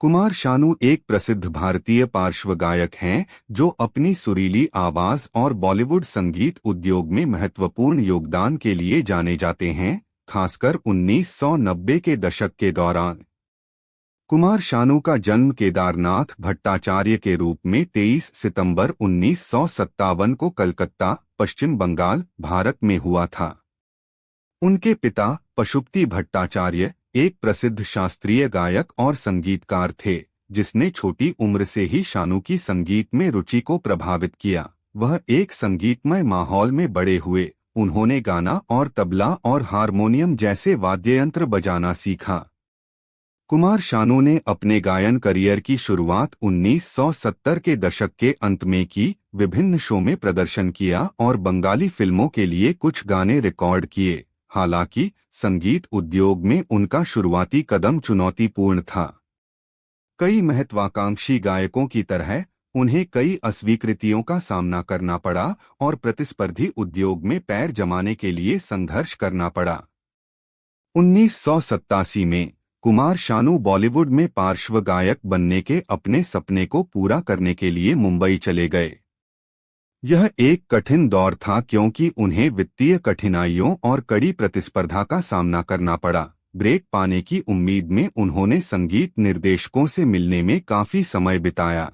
कुमार शानू एक प्रसिद्ध भारतीय पार्श्व गायक हैं जो अपनी सुरीली आवाज और बॉलीवुड संगीत उद्योग में महत्वपूर्ण योगदान के लिए जाने जाते हैं, खासकर 1990 के दशक के दौरान। कुमार शानू का जन्म केदारनाथ भट्टाचार्य के रूप में 23 सितंबर 1957 को कलकत्ता, पश्चिम बंगाल, भारत में हुआ था। उनके पिता पशुपति भट्टाचार्य एक प्रसिद्ध शास्त्रीय गायक और संगीतकार थे, जिसने छोटी उम्र से ही शानू की संगीत में रुचि को प्रभावित किया। वह एक संगीतमय माहौल में बड़े हुए। उन्होंने गाना और तबला और हारमोनियम जैसे वाद्ययंत्र बजाना सीखा। कुमार शानू ने अपने गायन करियर की शुरुआत 1970 के दशक के अंत में की, विभिन्न शो में प्रदर्शन किया और बंगाली फिल्मों के लिए कुछ गाने रिकॉर्ड किए। हालांकि संगीत उद्योग में उनका शुरुआती कदम चुनौतीपूर्ण था। कई महत्वाकांक्षी गायकों की तरह उन्हें कई अस्वीकृतियों का सामना करना पड़ा और प्रतिस्पर्धी उद्योग में पैर जमाने के लिए संघर्ष करना पड़ा। 1987 में कुमार शानू बॉलीवुड में पार्श्व गायक बनने के अपने सपने को पूरा करने के लिए मुंबई चले गए। यह एक कठिन दौर था क्योंकि उन्हें वित्तीय कठिनाइयों और कड़ी प्रतिस्पर्धा का सामना करना पड़ा। ब्रेक पाने की उम्मीद में उन्होंने संगीत निर्देशकों से मिलने में काफी समय बिताया।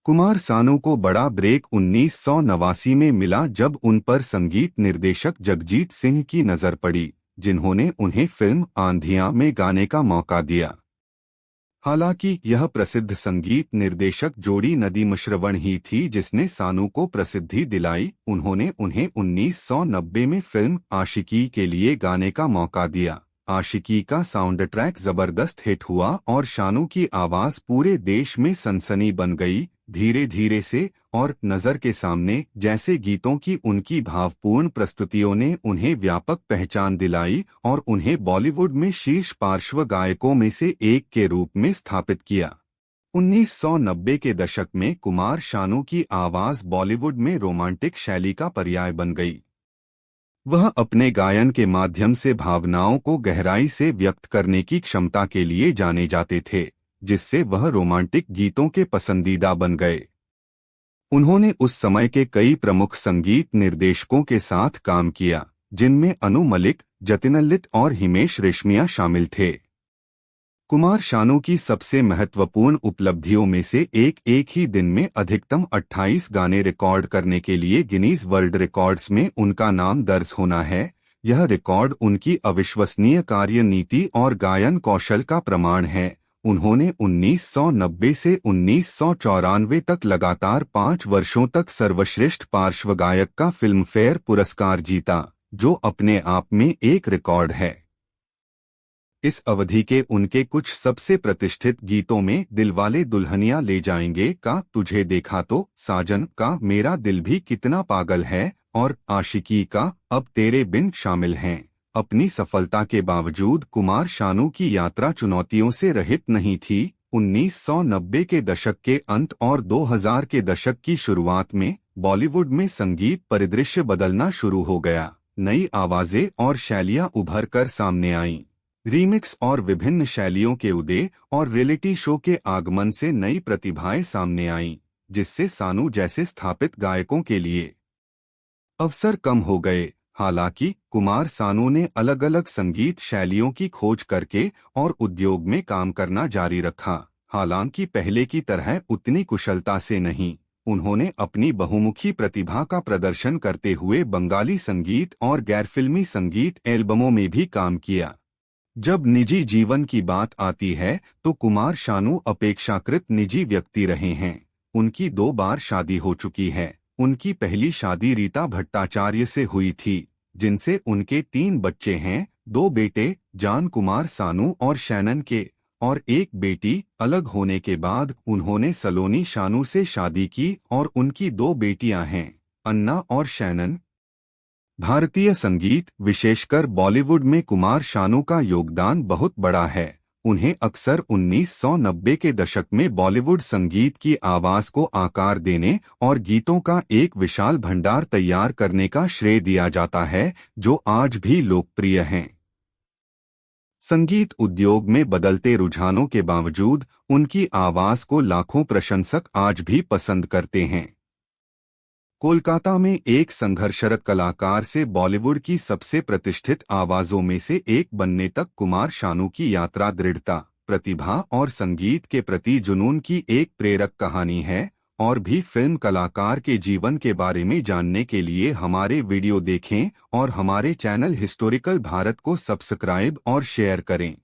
कुमार शानू को बड़ा ब्रेक 1989 में मिला जब उन पर संगीत निर्देशक जगजीत सिंह की नजर पड़ी, जिन्होंने उन्हें फिल्म आंधियां में गाने का मौका दिया। हालांकि यह प्रसिद्ध संगीत निर्देशक जोड़ी नदीम श्रवण ही थी जिसने शानू को प्रसिद्धि दिलाई। उन्होंने उन्हें 1990 में फिल्म आशिकी के लिए गाने का मौका दिया। आशिकी का साउंड ट्रैक जबरदस्त हिट हुआ और शानू की आवाज पूरे देश में सनसनी बन गई। धीरे धीरे से और नजर के सामने जैसे गीतों की उनकी भावपूर्ण प्रस्तुतियों ने उन्हें व्यापक पहचान दिलाई और उन्हें बॉलीवुड में शीर्ष पार्श्व गायकों में से एक के रूप में स्थापित किया। 1990 के दशक में कुमार शानू की आवाज बॉलीवुड में रोमांटिक शैली का पर्याय बन गई। वह अपने गायन के माध्यम से भावनाओं को गहराई से व्यक्त करने की क्षमता के लिए जाने जाते थे, जिससे वह रोमांटिक गीतों के पसंदीदा बन गए। उन्होंने उस समय के कई प्रमुख संगीत निर्देशकों के साथ काम किया, जिनमें अनु मलिक, जतिन ललित और हिमेश रेशमिया शामिल थे। कुमार शानू की सबसे महत्वपूर्ण उपलब्धियों में से एक ही दिन में अधिकतम 28 गाने रिकॉर्ड करने के लिए गिनीज वर्ल्ड रिकॉर्ड्स में उनका नाम दर्ज होना है। यह रिकॉर्ड उनकी अविश्वसनीय कार्यनीति और गायन कौशल का प्रमाण है। उन्होंने 1990 से 1994 तक लगातार 5 वर्षों तक सर्वश्रेष्ठ पार्श्व गायक का फिल्मफेयर पुरस्कार जीता, जो अपने आप में एक रिकॉर्ड है। इस अवधि के उनके कुछ सबसे प्रतिष्ठित गीतों में दिलवाले दुल्हनिया ले जाएंगे का तुझे देखा तो, साजन का मेरा दिल भी कितना पागल है और आशिकी का अब तेरे बिन शामिल हैं। अपनी सफलता के बावजूद कुमार शानू की यात्रा चुनौतियों से रहित नहीं थी। 1990 के दशक के अंत और 2000 के दशक की शुरुआत में बॉलीवुड में संगीत परिदृश्य बदलना शुरू हो गया। नई आवाजें और शैलियां उभर कर सामने आईं। रीमिक्स और विभिन्न शैलियों के उदय और रियलिटी शो के आगमन से नई प्रतिभाएं सामने आईं, जिससे शानू जैसे स्थापित गायकों के लिए अवसर कम हो गए। हालांकि कुमार शानू ने अलग अलग संगीत शैलियों की खोज करके और उद्योग में काम करना जारी रखा। हालांकि पहले की तरह उतनी कुशलता से नहीं। उन्होंने अपनी बहुमुखी प्रतिभा का प्रदर्शन करते हुए बंगाली संगीत और गैरफिल्मी संगीत एल्बमों में भी काम किया। जब निजी जीवन की बात आती है तो कुमार शानू अपेक्षाकृत निजी व्यक्ति रहे हैं। उनकी 2 बार शादी हो चुकी है। उनकी पहली शादी रीता भट्टाचार्य से हुई थी, जिनसे उनके 3 बच्चे हैं, 2 बेटे जान कुमार शानू और शैनन के और 1 बेटी। अलग होने के बाद उन्होंने सलोनी शानू से शादी की और उनकी 2 बेटियां हैं, अन्ना और शैनन। भारतीय संगीत, विशेषकर बॉलीवुड में कुमार शानू का योगदान बहुत बड़ा है। उन्हें अक्सर 1990 के दशक में बॉलीवुड संगीत की आवाज को आकार देने और गीतों का एक विशाल भंडार तैयार करने का श्रेय दिया जाता है, जो आज भी लोकप्रिय हैं। संगीत उद्योग में बदलते रुझानों के बावजूद उनकी आवाज को लाखों प्रशंसक आज भी पसंद करते हैं। कोलकाता में एक संघर्षरत कलाकार से बॉलीवुड की सबसे प्रतिष्ठित आवाजों में से एक बनने तक कुमार शानू की यात्रा दृढ़ता, प्रतिभा और संगीत के प्रति जुनून की एक प्रेरक कहानी है। और भी फिल्म कलाकार के जीवन के बारे में जानने के लिए हमारे वीडियो देखें और हमारे चैनल हिस्टोरिकल भारत को सब्सक्राइब और शेयर करें।